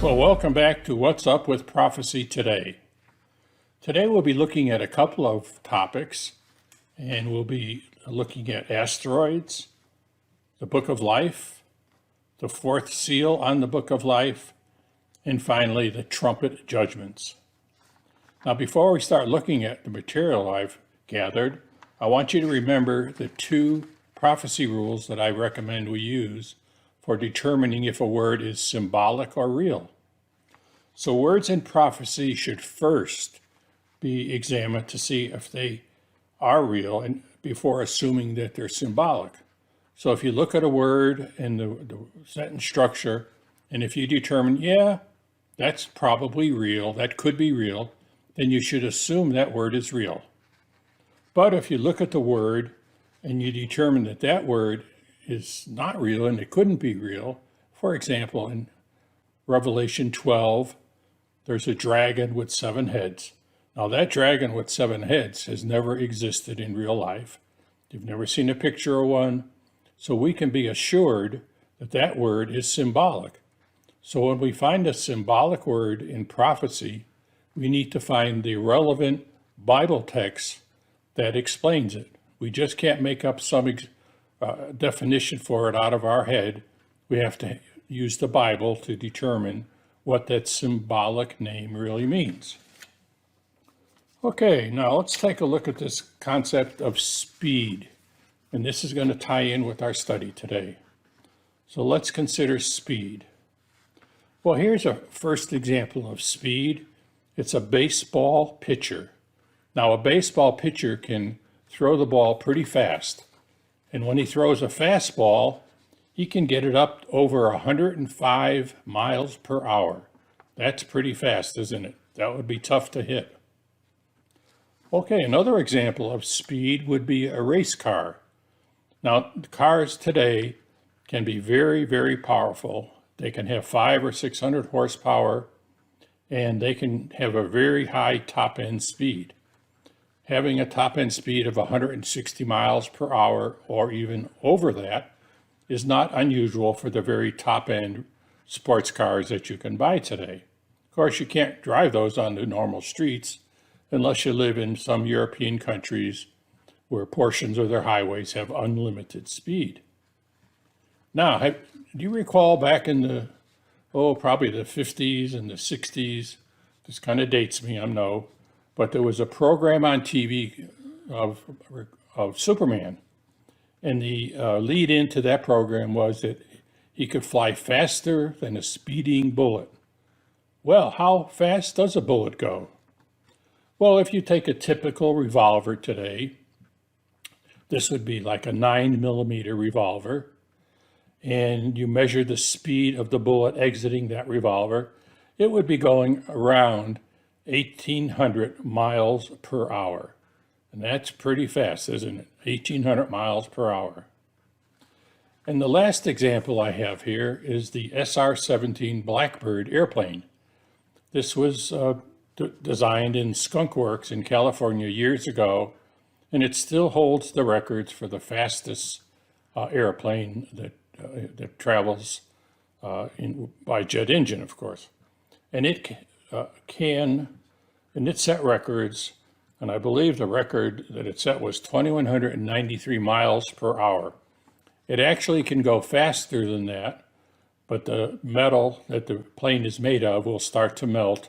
Well, welcome back to What's Up with Prophecy Today. Today we'll be looking at a couple of topics, and we'll be looking at asteroids, the Book of Life, the fourth seal on the Book of Life, and finally the Trumpet Judgments. Now, before we start looking at the material I've gathered, I want you to remember the two prophecy rules that I recommend we use for determining if a word is symbolic or real. So words in prophecy should first be examined to see if they are real and before assuming that they're symbolic. So if you look at a word in the sentence structure, and if you determine, yeah, that's probably real, that could be real, then you should assume that word is real. But if you look at the word and you determine that that word is not real and it couldn't be real, for example, in Revelation 12, there's a dragon with 7 heads. Now that dragon with 7 heads has never existed in real life. You've never seen a picture of one. So we can be assured that that word is symbolic. So when we find a symbolic word in prophecy, we need to find the relevant Bible text that explains it. We just can't make up some definition for it out of our head. We have to use the Bible to determine what that symbolic name really means. Okay, now let's take a look at this concept of speed. And this is going to tie in with our study today. So let's consider speed. Well, here's a first example of speed. It's a baseball pitcher. Now, a baseball pitcher can throw the ball pretty fast. And when he throws a fastball, he can get it up over 105 miles per hour. That's pretty fast, isn't it? That would be tough to hit. Okay, another example of speed would be a race car. Now, cars today can be very, very powerful. They can have 500 or 600 horsepower, and they can have a very high top-end speed. Having a top-end speed of 160 miles per hour or even over that is not unusual for the very top-end sports cars that you can buy today. Of course, you can't drive those on the normal streets unless you live in some European countries where portions of their highways have unlimited speed. Now, do you recall back in the, probably the 50s and the 60s, this kind of dates me, I know, but there was a program on TV of Superman. And the lead into that program was that he could fly faster than a speeding bullet. Well, how fast does a bullet go? Well, if you take a typical revolver today, this would be like a 9mm revolver, and you measure the speed of the bullet exiting that revolver, it would be going around 1,800 miles per hour. And that's pretty fast, isn't it? 1,800 miles per hour. And the last example I have here is the SR-17 Blackbird airplane. This was designed in Skunk Works in California years ago, and it still holds the records for the fastest airplane that travels by jet engine, of course. And it it set records, and I believe the record that it set was 2,193 miles per hour. It actually can go faster than that, but the metal that the plane is made of will start to melt.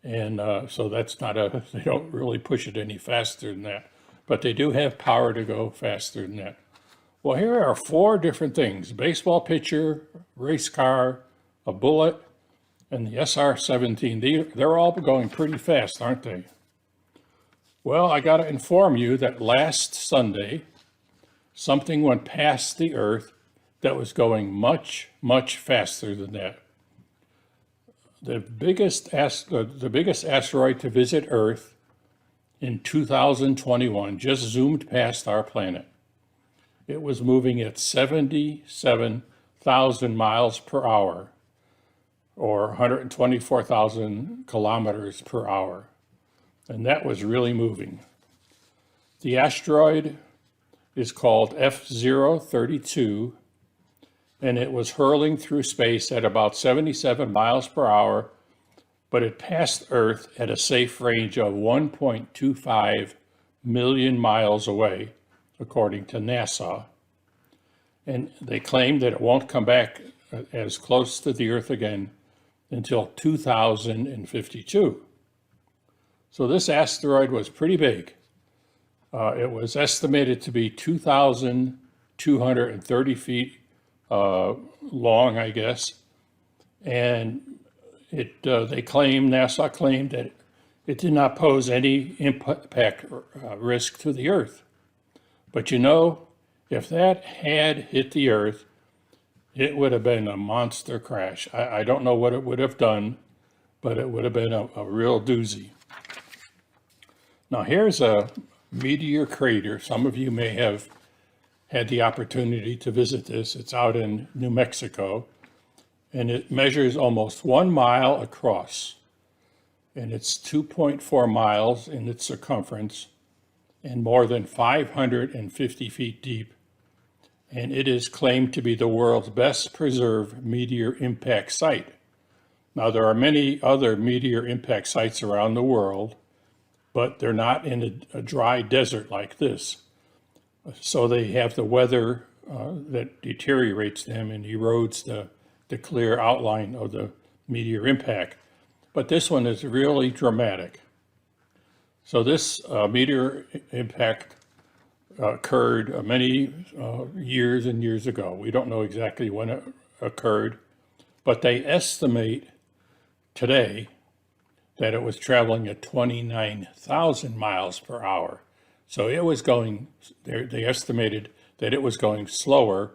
And so that's not they don't really push it any faster than that, but they do have power to go faster than that. Well, here are 4 different things: baseball pitcher, race car, a bullet, and the SR-17. They're all going pretty fast, aren't they? Well, I got to inform you that last Sunday, something went past the Earth that was going much, much faster than that. The biggest asteroid to visit Earth in 2021 just zoomed past our planet. It was moving at 77,000 miles per hour, or 124,000 kilometers per hour. And that was really moving. The asteroid is called F032, and it was hurling through space at about 77 miles per hour, but it passed Earth at a safe range of 1.25 million miles away, according to NASA. And they claim that it won't come back as close to the Earth again until 2052. So this asteroid was pretty big. It was estimated to be 2,230 feet long, I guess. And NASA claimed that it did not pose any impact risk to the Earth. But you know, if that had hit the Earth, it would have been a monster crash. I don't know what it would have done, but it would have been a real doozy. Now here's a meteor crater. Some of you may have had the opportunity to visit this. It's out in New Mexico, and it measures almost 1 mile across, and it's 2.4 miles in its circumference and more than 550 feet deep. And it is claimed to be the world's best preserved meteor impact site. Now, there are many other meteor impact sites around the world, but they're not in a dry desert like this. So they have the weather that deteriorates them and erodes the clear outline of the meteor impact. But this one is really dramatic. So this meteor impact occurred many years and years ago. We don't know exactly when it occurred, but they estimate today that it was traveling at 29,000 miles per hour. So it was going, they estimated that it was going slower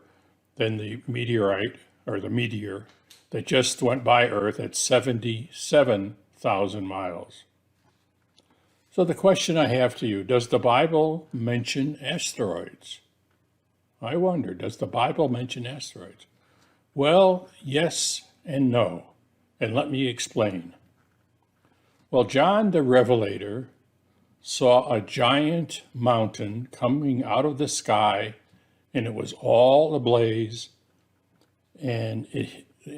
than the meteorite or the meteor that just went by Earth at 77,000 miles. So the question I have to you, does the Bible mention asteroids? I wonder, does the Bible mention asteroids? Well, yes and no, and let me explain. Well, John the Revelator saw a giant mountain coming out of the sky, and it was all ablaze, and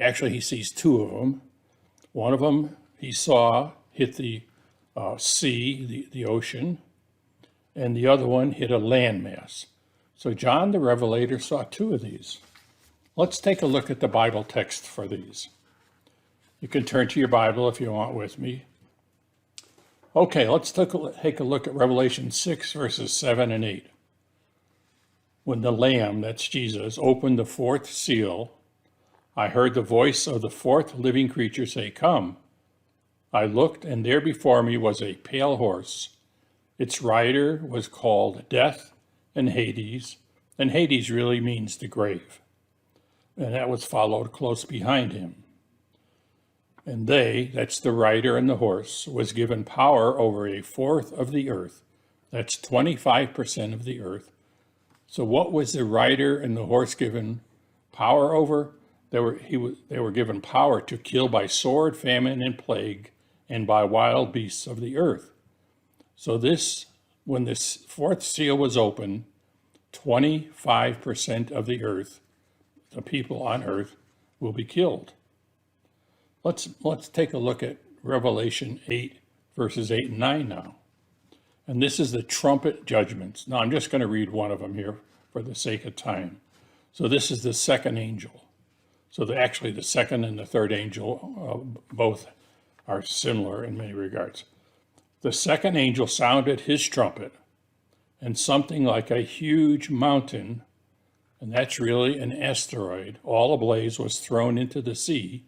actually he sees two of them. One of them he saw hit the sea, the ocean, and the other one hit a landmass. So John the Revelator saw two of these. Let's take a look at the Bible text for these. You can turn to your Bible if you want with me. Okay, let's take a look at Revelation 6, verses 7 and 8. When the Lamb, that's Jesus, opened the fourth seal, I heard the voice of the fourth living creature say, "Come." I looked, and there before me was a pale horse. Its rider was called Death and Hades really means the grave. And that was followed close behind him. And they, that's the rider and the horse, was given power over a fourth of the earth. That's 25% of the earth. So what was the rider and the horse given power over? They were given power to kill by sword, famine, and plague, and by wild beasts of the earth. So when this fourth seal was open, 25% of the earth, the people on earth, will be killed. Let's take a look at Revelation 8, verses 8 and 9 now. And this is the trumpet judgments. Now I'm just going to read one of them here for the sake of time. So this is the second angel. So actually the second and the third angel both are similar in many regards. The second angel sounded his trumpet, and something like a huge mountain, and that's really an asteroid, all ablaze, was thrown into the sea.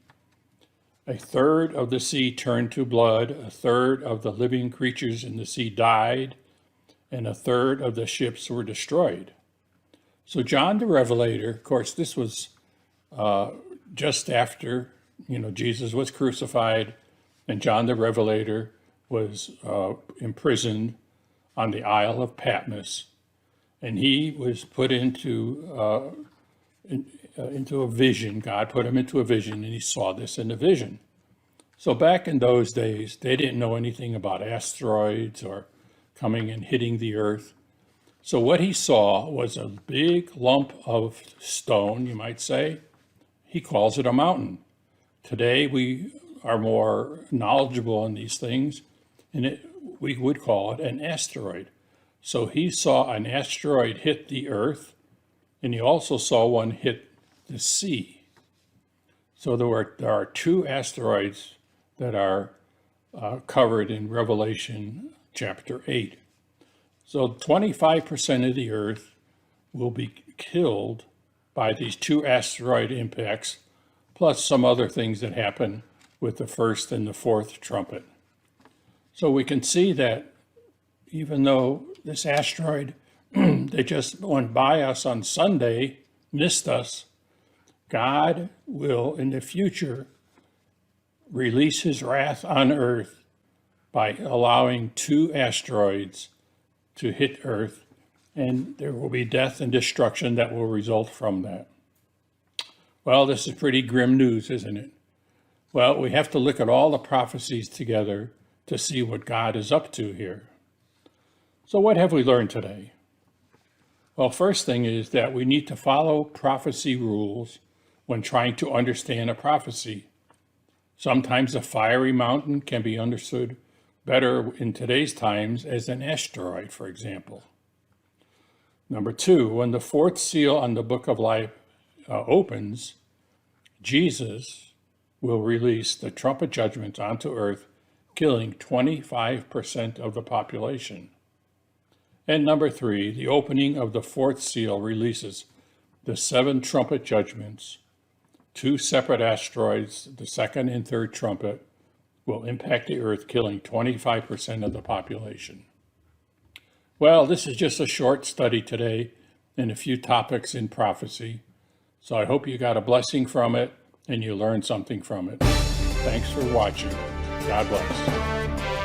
A third of the sea turned to blood, a third of the living creatures in the sea died, and a third of the ships were destroyed. So John the Revelator, of course, this was just after, Jesus was crucified, and John the Revelator was imprisoned on the Isle of Patmos, and he was put into a vision. God put him into a vision, and he saw this in a vision. So back in those days, they didn't know anything about asteroids or coming and hitting the earth. So what he saw was a big lump of stone, you might say, he calls it a mountain. Today, we are more knowledgeable in these things, and we would call it an asteroid. So he saw an asteroid hit the Earth, and he also saw one hit the sea. So there are two asteroids that are covered in Revelation chapter 8. So 25% of the Earth will be killed by these two asteroid impacts, plus some other things that happen with the first and the fourth trumpet. So we can see that even though this asteroid, they just went by us on Sunday, missed us, God will in the future release his wrath on Earth by allowing two asteroids to hit Earth, and there will be death and destruction that will result from that. Well, this is pretty grim news, isn't it? Well, we have to look at all the prophecies together to see what God is up to here. So what have we learned today? Well, first thing is that we need to follow prophecy rules when trying to understand a prophecy. Sometimes a fiery mountain can be understood better in today's times as an asteroid, for example. Number two, when the fourth seal on the book of life opens, Jesus will release the trumpet judgments onto earth, killing 25% of the population. And number three, the opening of the fourth seal releases the 7 trumpet judgments. 2 separate asteroids, the second and third trumpet, will impact the earth, killing 25% of the population. Well, this is just a short study today and a few topics in prophecy. So I hope you got a blessing from it and you learned something from it. Thanks for watching. God bless.